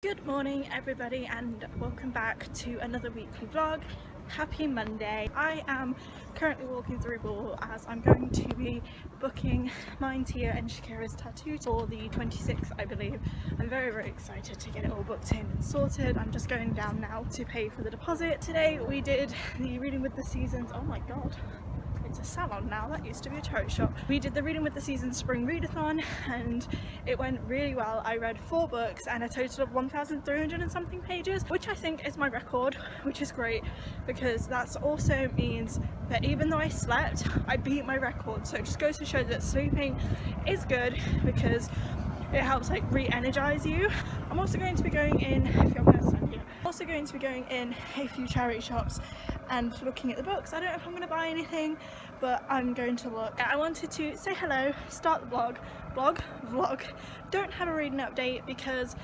Good morning everybody and welcome back to another weekly vlog. Happy Monday. I am currently walking through Ball as I'm going to be booking mine, Tia and Shakira's tattoo for the 26th I believe. I'm very excited to get it all booked in and sorted. I'm just going down now to pay for the deposit. Today we did the Reading with the Seasons, oh my god. It's a salon now, that used to be a charity shop. We did the Reading with the Seasons Spring Readathon and it went really well. I read 4 books and a total of 1,300 and something pages, which I think is my record, which is great because that also means that even though I slept, I beat my record. So it just goes to show that sleeping is good because it helps like re-energize you. I'm also going to be going in, a few charity shops and looking at the books. I don't know if I'm going to buy anything, but I'm going to look. I wanted to say hello, start the vlog. Don't have a reading update because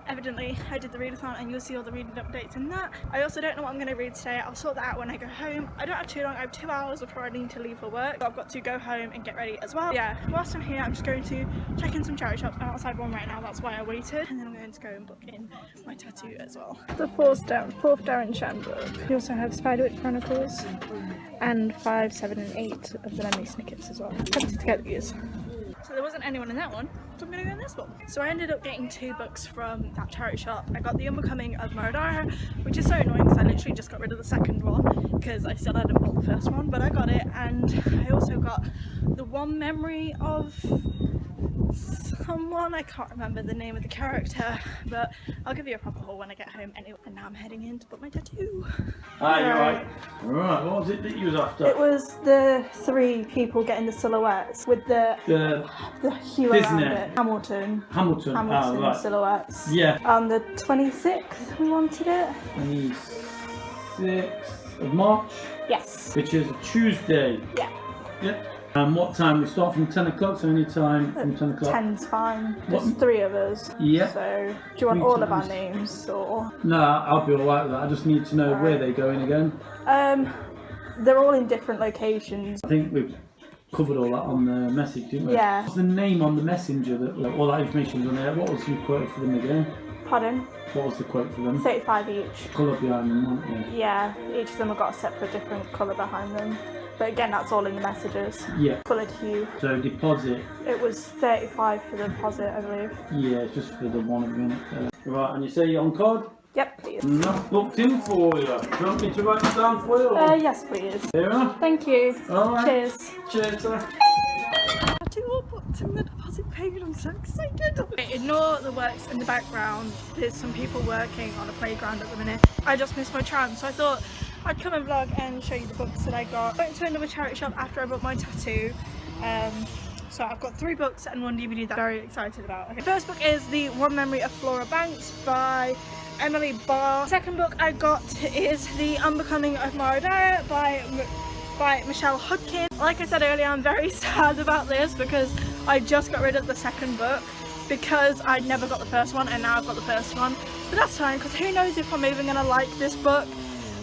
evidently I did the readathon and you'll see all the reading updates in that. I also don't know what I'm going to read today. I'll sort that out when I go home. I don't have too long. I have 2 hours before I need to leave for work. So I've got to go home and get ready as well. Yeah, whilst I'm here I'm just going to check in some charity shops. I'm outside one right now, that's why I waited. And then I'm going to go and book in my tattoo as well. The fourth Darren Shan book. We also have Spiderwick Chronicles and 5, 7 and 8 of the Lemmy Snickets as well. Tempted to get these. So there wasn't anyone in that one, so I'm going to go in this one. So I ended up getting 2 books from that charity shop. I got The Unbecoming of Maradara, which is so annoying because I literally just got rid of the second one because I still hadn't bought the first one, but I got it. And I also got The One Memory of someone, I can't remember the name of the character, but I'll give you a proper haul when I get home anyway. And now I'm heading in to book my tattoo. Hi, you're right. Right, what was it that you was after? It was the 3 people getting the silhouettes with the hue around it. Hamilton Right. silhouettes. Yeah. On the 26th we wanted it. 26th of March? Yes. Which is a Tuesday. Yeah. Yep. And what time? We start from 10 o'clock, so any time from 10 o'clock? 10's fine. There's 3 of us. Yeah. So, do you want all of our names or? No, I'll be alright with that. I just need to know where they're going again. They're all in different locations. I think we've covered all that on the message, didn't we? Yeah. What's the name on the messenger that all that information's on there? What was you quoted for them again? Pardon? What was the quote for them? 35 each. Colour behind them, weren't you? Yeah, each of them have got a separate different colour behind them. But again, that's all in the messages. Yeah. Coloured hue. So deposit. It was 35 for the deposit, I believe. Yeah, it's just for the one minute. Right, and you say you're on card? Yep, please. Not booked in for you. Do you want me to write it down for you? Or? Yes, please. Here. Thank you. Alright. Cheers. Cheers, sir. Tattoo all booked and the deposit paid. I'm so excited. Ignore the works in the background. There's some people working on a playground at the minute. I just missed my tram, so I thought I'd come and vlog and show you the books that I got. I went to another charity shop after I booked my tattoo. So I've got 3 books and 1 DVD that I'm very excited about. Okay. First book is The One Memory of Flora Banks by Emily Barr. Second book I got is The Unbecoming of Maradara by Michelle Hudkin. Like I said earlier, I'm very sad about this because I just got rid of the second book because I never got the first one and now I've got the first one. But that's fine because who knows if I'm even going to like this book.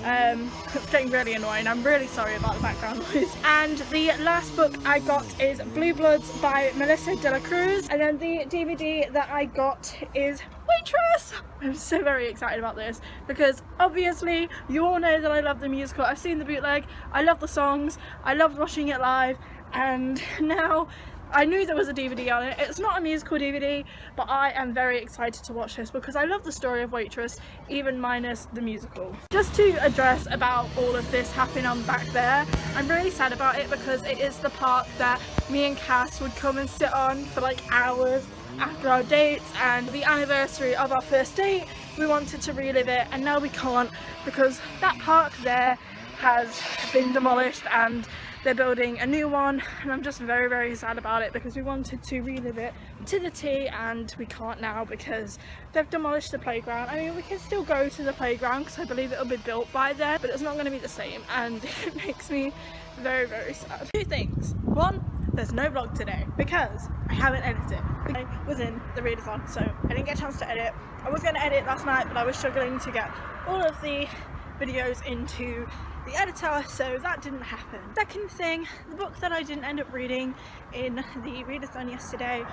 It's getting really annoying. I'm really sorry about the background noise. And the last book I got is Blue Bloods by Melissa de la Cruz. And then the DVD that I got is Waitress! I'm so very excited about this because obviously you all know that I love the musical. I've seen the bootleg, I love the songs, I loved watching it live, and now I knew there was a DVD on it. It's not a musical DVD, but I am very excited to watch this because I love the story of Waitress, even minus the musical. Just to address about all of this happening on back there, I'm really sad about it because it is the part that me and Cass would come and sit on for like hours after our dates, and the anniversary of our first date we wanted to relive it and now we can't because that park there has been demolished and they're building a new one, and I'm just very sad about it because we wanted to relive it to the T and we can't now because they've demolished the playground. I mean, we can still go to the playground because I believe it'll be built by then, but it's not going to be the same and it makes me very sad. 2 things. 1, there's no vlog today because I haven't edited. I was in the readathon, so I didn't get a chance to edit. I was going to edit last night, but I was struggling to get all of the videos into the editor, so that didn't happen. Second thing, the book that I didn't end up reading in the readathon yesterday,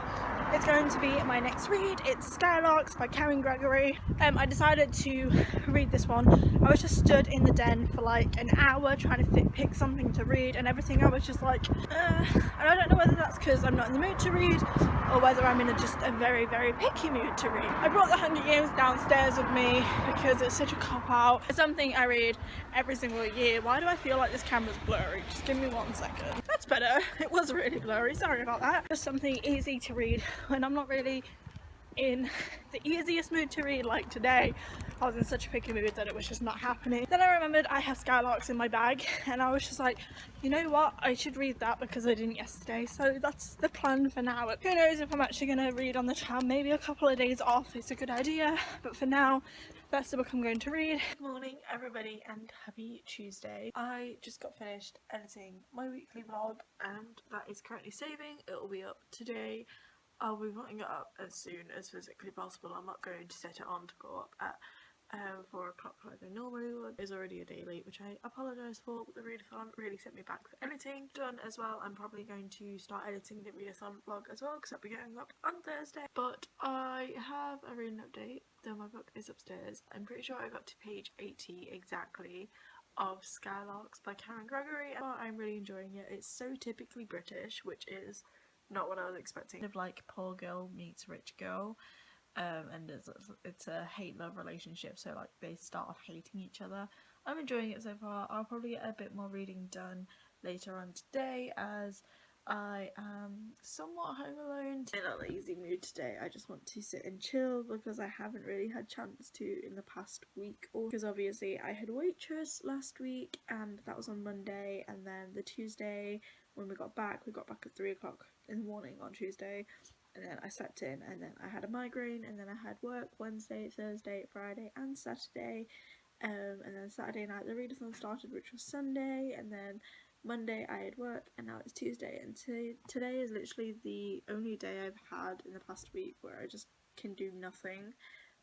it's going to be my next read. It's Skylarks by Karen Gregory. I decided to read this one. I was just stood in the den for like an hour trying to pick something to read, and everything I was just like, and I don't know whether that's because I'm not in the mood to read or whether I'm in just a very, very picky mood to read. I brought the Hunger Games downstairs with me because it's such a cop-out. It's something I read every single year. Why do I feel like this camera's blurry? Just give me 1 second. That's better. It was really blurry, sorry about that. Just something easy to read when I'm not really in the easiest mood to read. Like today, I was in such a picky mood that it was just not happening. Then I remembered I have Skylarks in my bag, and I was just like, you know what, I should read that because I didn't yesterday, so that's the plan for now. Who knows if I'm actually going to read on the tram. Maybe a couple of days off is a good idea, but for now that's the book I'm going to read. Good morning everybody and happy Tuesday. I just got finished editing my weekly vlog and that is currently saving. It will be up today. I'll be putting it up as soon as physically possible. I'm not going to set it on to go up at 4 o'clock like I normally would. It's already a day late, which I apologise for, but the readathon really set me back for editing. Done as well. I'm probably going to start editing the readathon vlog as well because I'll be going up on Thursday. But I have a reading update, though my book is upstairs. I'm pretty sure I got to page 80 exactly of Skylarks by Karen Gregory. I'm really enjoying it. It's so typically British, which is not what I was expecting. Kind of like poor girl meets rich girl, and it's a hate-love relationship, so like they start off hating each other. I'm enjoying it so far. I'll probably get a bit more reading done later on today as I am somewhat home alone. In a lazy mood today. I just want to sit and chill because I haven't really had chance to in the past week, or because obviously I had waitress last week and that was on Monday, and then the Tuesday when we got back at 3 o'clock in the morning on Tuesday, and then I slept in, and then I had a migraine, and then I had work Wednesday, Thursday, Friday and Saturday, and then Saturday night the readathon started, which was Sunday, and then Monday I had work, and now it's Tuesday, and today is literally the only day I've had in the past week where I just can do nothing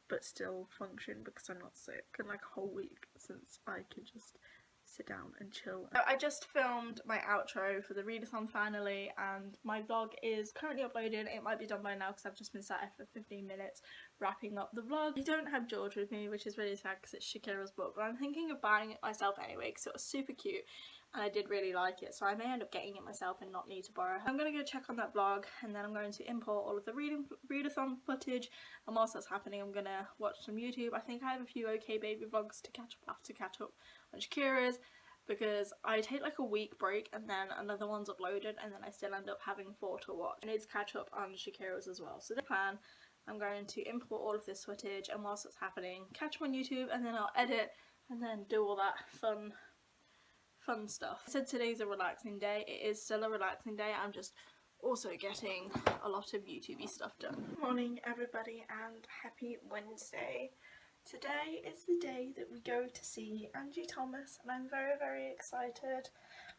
but still function because I'm not sick, and like a whole week since I can just sit down and chill. I just filmed my outro for the readathon finally, and my vlog is currently uploaded. It might be done by now because I've just been sat here for 15 minutes wrapping up the vlog. I don't have George with me, which is really sad because it's Shakira's book, but I'm thinking of buying it myself anyway because it was super cute and I did really like it, so I may end up getting it myself and not need to borrow it. I'm going to go check on that vlog, and then I'm going to import all of the readathon footage, and whilst that's happening I'm going to watch some YouTube. I think I have a few OK Baby vlogs to catch up. I have to catch up on Shakira's because I take like a week break and then another one's uploaded, and then I still end up having 4 to watch. I need to catch up on Shakira's as well. So the plan, I'm going to import all of this footage, and whilst it's happening catch them on YouTube, and then I'll edit and then do all that fun stuff. I said today's a relaxing day. It is still a relaxing day. I'm just also getting a lot of YouTubey stuff done. Good morning everybody and happy Wednesday. Today is the day that we go to see Angie Thomas, and I'm very, very excited.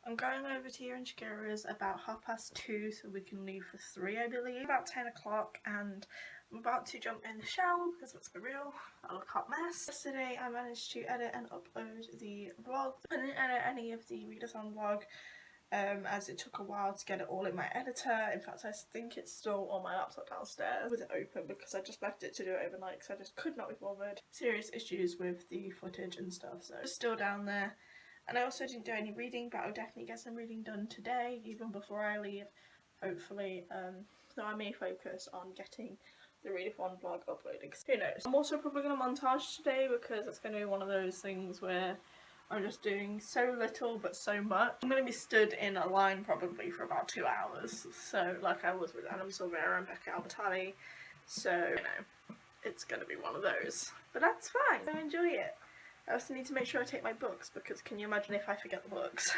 I'm going over to here in Shakira's about 2:30 so we can leave for 3 I believe, about 10 o'clock, and I'm about to jump in the shower because let's be real, I look a hot mess. Yesterday I managed to edit and upload the vlog. I didn't edit any of the readathon vlog as it took a while to get it all in my editor. In fact, I think it's still on my laptop downstairs with it open because I just left it to do it overnight because I just could not be bothered. Serious issues with the footage and stuff, so it's still down there. And I also didn't do any reading, but I'll definitely get some reading done today, even before I leave, hopefully. So I may focus on getting the readathon vlog uploaded, because who knows. I'm also probably going to montage today because it's going to be one of those things where I'm just doing so little but so much. I'm going to be stood in a line probably for about 2 hours, so like I was with Adam Silvera and Becca Albertalli, so you know, it's going to be one of those. But that's fine, I enjoy it. I also need to make sure I take my books, because can you imagine if I forget the books?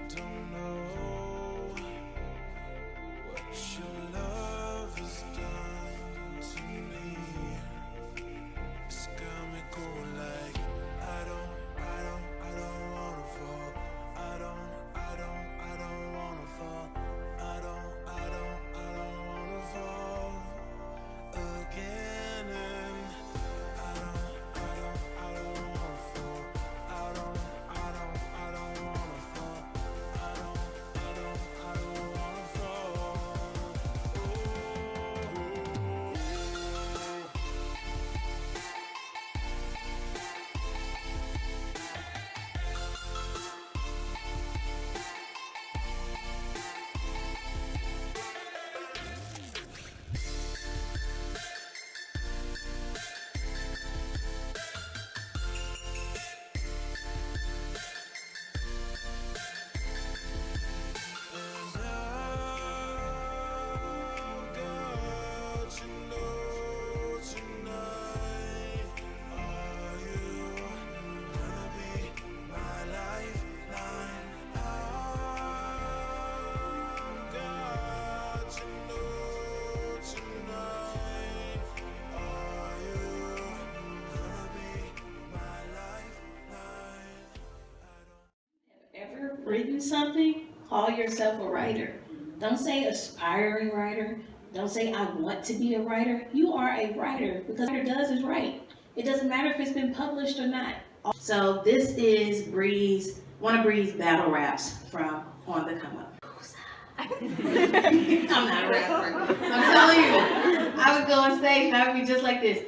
Don't know written something, call yourself a writer. Don't say aspiring writer. Don't say I want to be a writer. You are a writer because what a writer does is write. It doesn't matter if it's been published or not. So this is one of Bree's battle raps from On the Come Up. I'm not a rapper. I'm telling you, I would go on stage and I would be just like this.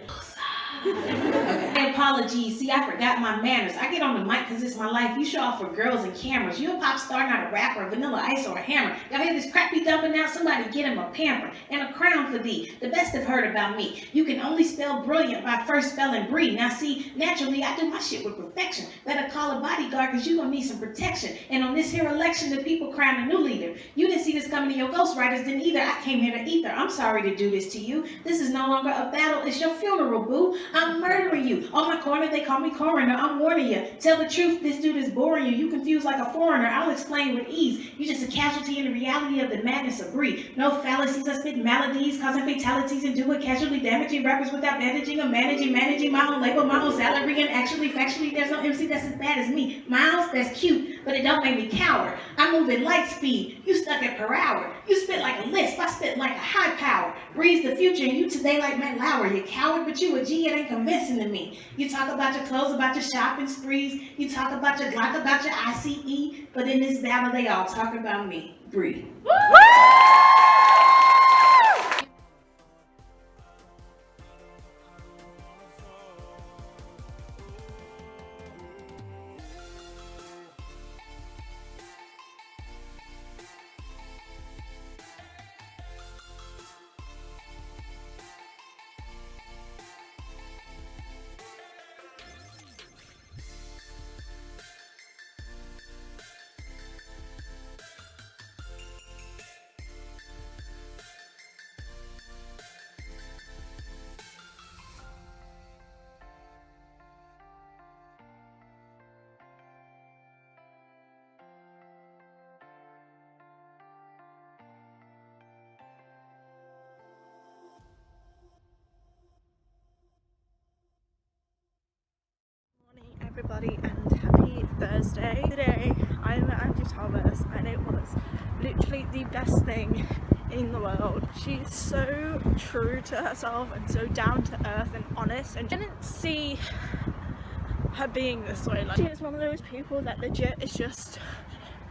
Okay. Apologies. See, I forgot my manners. I get on the mic because it's my life. You show off for girls and cameras. You a pop star, not a rapper, Vanilla Ice or a hammer. Y'all hear this crap be dumping out? Somebody get him a pamper and a crown for thee. The best have heard about me. You can only spell brilliant by first spelling Bree. Now see, naturally I do my shit with perfection. Better call a bodyguard because you gonna need some protection. And on this here election, the people crown a new leader. You didn't see this coming to your ghostwriters didn't either. I came here to ether. I'm sorry to do this to you. This is no longer a battle. It's your funeral, boo. I'm murdering you. On my corner, they call me coroner. I'm warning you. Tell the truth, this dude is boring you. You confused like a foreigner. I'll explain with ease. You're just a casualty in the reality of the madness of Bree. No fallacies, I spit maladies, causing fatalities and doing casually damaging rappers without bandaging or managing my own label, my own salary, and actually, factually, there's no MC that's as bad as me. Miles, that's cute, but it don't make me cower. I move at light speed. You stuck at per hour. You spit like a lisp. I spit like a high power. Bree's the future, and you today like Matt Lauer. You coward, but you a G, it ain't convincing to me. You talk about your clothes, about your shopping sprees. You talk about your Glock, about your ICE. But in this battle, they all talk about me. Bree. Morning everybody and happy Thursday. Today I met Angie Thomas and it was literally the best thing in the world. She's so true to herself and so down to earth and honest, and I didn't see her being this way. Like, she is one of those people that legit is just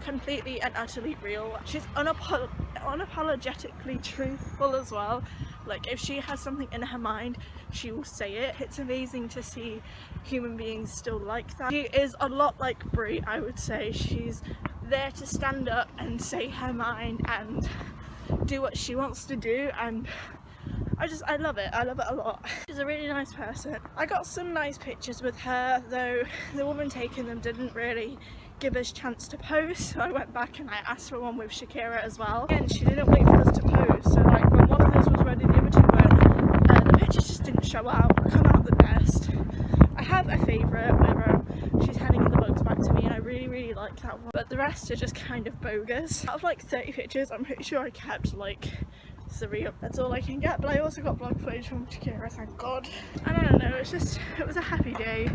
completely and utterly real. She's unapologetically truthful as well. Like, if she has something in her mind, she will say it. It's amazing to see human beings still like that. She is a lot like Bree, I would say. She's there to stand up and say her mind and do what she wants to do, and I love it. I love it a lot. She's a really nice person. I got some nice pictures with her, though the woman taking them didn't really give us a chance to pose, so I went back and I asked for one with Shakira as well, and she didn't wait for us to pose. So like, when one of those was ready, the other two weren't. The pictures just didn't come out the best. I have a favourite where she's handing the bugs back to me, and I really like that one, but the rest are just kind of bogus. Out of like 30 pictures, I'm pretty sure I kept like 3 up. That's all I can get, but I also got vlog footage from Shakira, thank God. I don't know, it was a happy day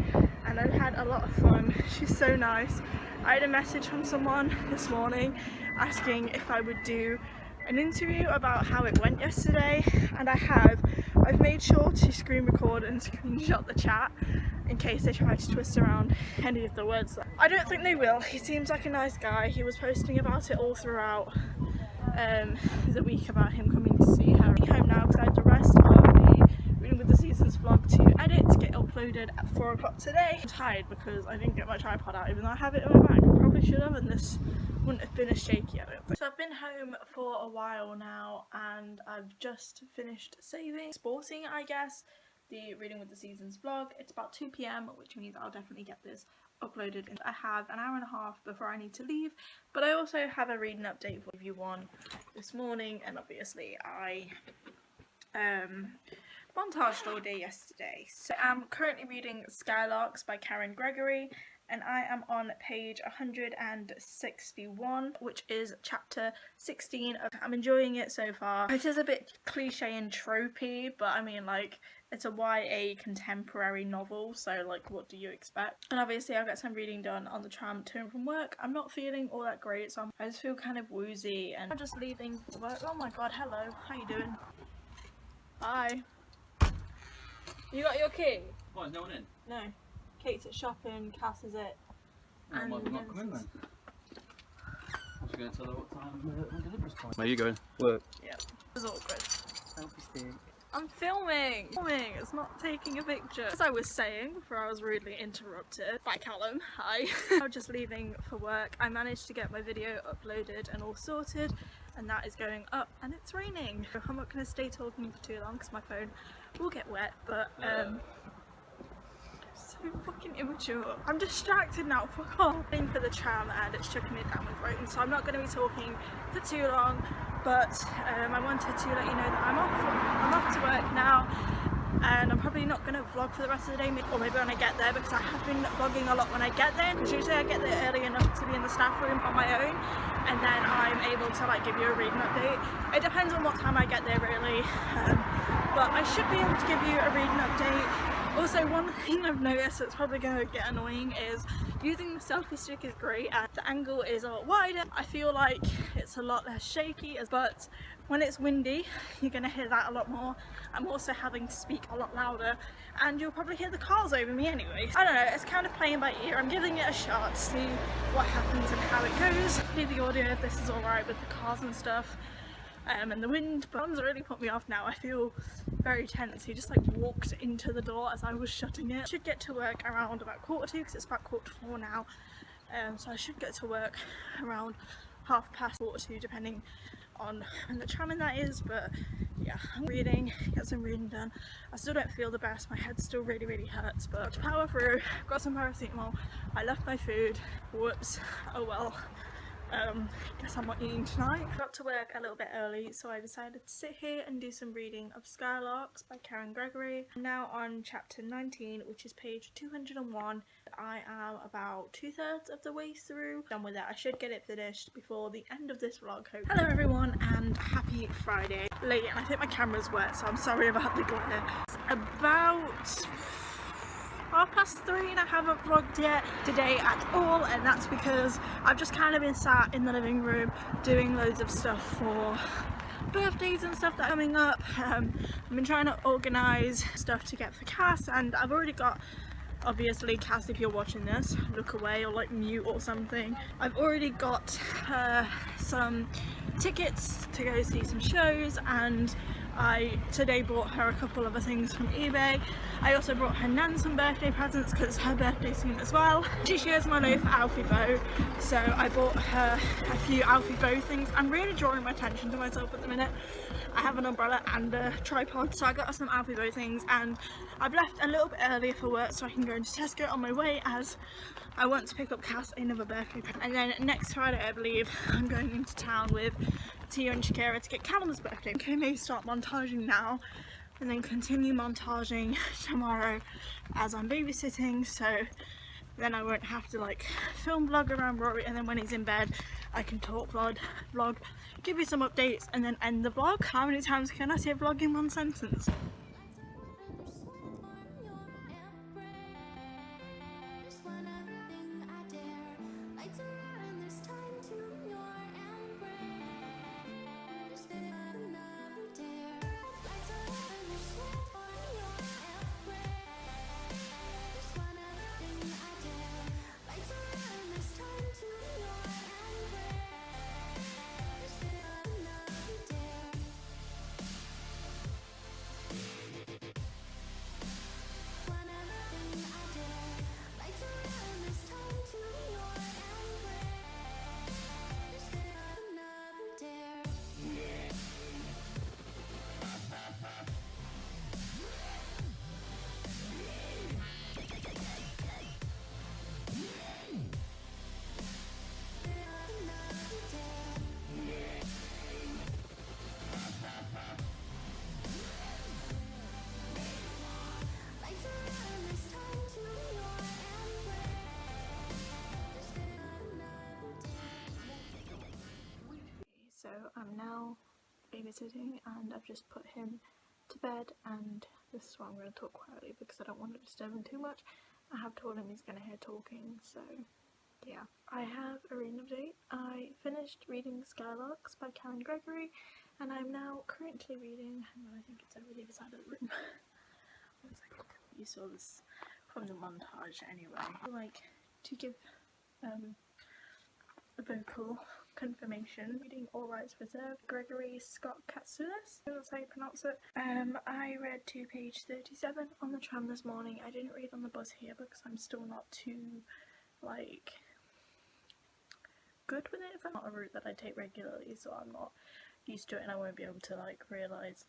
and I've had a lot of fun. She's so nice. I had a message from someone this morning asking if I would do an interview about how it went yesterday, and I've made sure to screen record and screenshot the chat in case they try to twist around any of the words. I don't think they will. He seems like a nice guy. He was posting about it all throughout the week about him coming to see her. I'm home now because I had the rest of the Reading with the Seasons vlog to edit to get uploaded at 4 o'clock today. I'm tired because I didn't get my tripod out, even though I have it in my bag. I probably should have, and this wouldn't have been as shaky, I don't think. So I've been home for a while now and I've just finished exporting, I guess, the Reading with the Seasons vlog. It's about 2 PM, which means I'll definitely get this uploaded. I have an hour and a half before I need to leave, but I also have a reading update for you one this morning, and obviously I montaged all day yesterday. So I'm currently reading Skylarks by Karen Gregory, and I am on page 161, which is chapter 16 of. I'm enjoying it so far. It is a bit cliche and tropey, but I mean, like, it's a YA contemporary novel, so like, what do you expect? And obviously I'll get some reading done on the tram to and from work. I'm not feeling all that great, so I just feel kind of woozy, and I'm just leaving work. Oh my god, hello, how you doing? Hi. You got your key? Why, is no one in? No. Kate's at shopping, Cass is at... Oh, might be not come in then. I was going to tell her what time the delivery's time. Where are you going? Work. Yeah, it was awkward. Selfie stick. I'm filming! It's not taking a picture. As I was saying before I was rudely interrupted by Callum, hi. I was just leaving for work. I managed to get my video uploaded and all sorted, and that is going up, and it's raining. I'm not going to stay talking for too long because my phone will get wet, but so fucking immature. I'm distracted now, fuck off. I'm waiting for the tram and it's chucking me down with rain, so I'm not going to be talking for too long, but I wanted to let you know that I'm off to work now, and I'm probably not going to vlog for the rest of the day, or maybe when I get there, because I have been vlogging a lot when I get there, because usually I get there early enough to be in the staff room on my own, and then I'm able to like give you a reading update. It depends on what time I get there really, but I should be able to give you a reading update. Also, one thing I've noticed that's probably going to get annoying is using the selfie stick is great and the angle is a lot wider. I feel like it's a lot less shaky, but when it's windy you're going to hear that a lot more. I'm also having to speak a lot louder and you'll probably hear the cars over me anyway. I don't know, it's kind of playing by ear. I'm giving it a shot to see what happens and how it goes. Hopefully the audio of this is alright with the cars and stuff. And the wind, but one's really put me off now. I feel very tense. He just like walked into the door as I was shutting it. I should get to work around about 2:45 because it's about 4:45 now. So I should get to work around 2:30 depending on when the tram and that is. But yeah, I'm reading, get some reading done. I still don't feel the best. My head still really hurts, but to power through. Got some paracetamol. I left my food. Whoops. Oh well. Guess I'm not eating tonight. Got to work a little bit early, so I decided to sit here and do some reading of Skylarks by Karen Gregory. I'm now on chapter 19, which is page 201. I am about 2/3 of the way through. Done with it. I should get it finished before the end of this vlog. Hello everyone and happy Friday. Late, and I think my camera's wet, so I'm sorry about the glare. It's about 3:30 and I haven't vlogged yet today at all, and that's because I've just kind of been sat in the living room doing loads of stuff for birthdays and stuff that are coming up. I've been trying to organise stuff to get for Cass, and I've already got, obviously Cass, if you're watching this, look away or like mute or something. I've already got some tickets to go see some shows, and I today bought her a couple other things from eBay. I also brought her Nan some birthday presents because it's her birthday soon as well. She shares my love for Alfie Bow, so I bought her a few Alfie Bow things. I'm really drawing my attention to myself at the minute. I have an umbrella and a tripod, so I got her some Alfie Bow things, and I've left a little bit earlier for work so I can go into Tesco on my way, as I want to pick up Cass another birthday present. And then next Friday, I believe, I'm going into town with Tia and Shakira to get Callum's birthday. Okay, maybe start montaging now and then continue montaging tomorrow as I'm babysitting, so then I won't have to like film vlog around Rory, and then when he's in bed I can talk vlog, give you some updates and then end the vlog. How many times can I say vlog in one sentence? now babysitting, and I've just put him to bed, and this is why I'm going to talk quietly because I don't want to disturb him too much. I have told him he's going to hear talking, so yeah. I have a reading update. I finished reading Skylarks by Karen Gregory, and I'm now currently reading, hang on, I think it's over the other side of the room. 1 second. You saw this from the montage anyway. I like to give a vocal confirmation. Reading All Rights Reserved, Gregory Scott Katsoulis, that's how you pronounce it. I read to page 37 on the tram this morning. I didn't read on the bus here because I'm still not too, like, good with it. If I'm not a route that I take regularly, so I'm not used to it, and I won't be able to, like, realise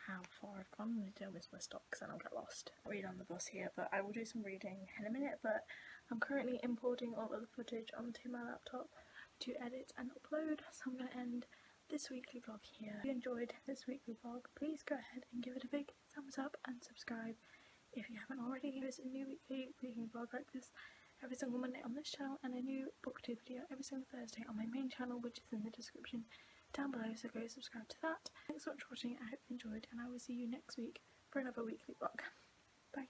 how far I've gone. I don't miss my stop because then I'll get lost. I'll read on the bus here, but I will do some reading in a minute. But I'm currently importing all of the footage onto my laptop to edit and upload, so I'm going to end this weekly vlog here. If you enjoyed this weekly vlog, please go ahead and give it a big thumbs up and subscribe if you haven't already. There's a new weekly reading vlog like this every single Monday on this channel, and a new book tube video every single Thursday on my main channel, which is in the description down below, so go subscribe to that. Thanks so much for watching. I hope you enjoyed, and I will see you next week for another weekly vlog. Bye.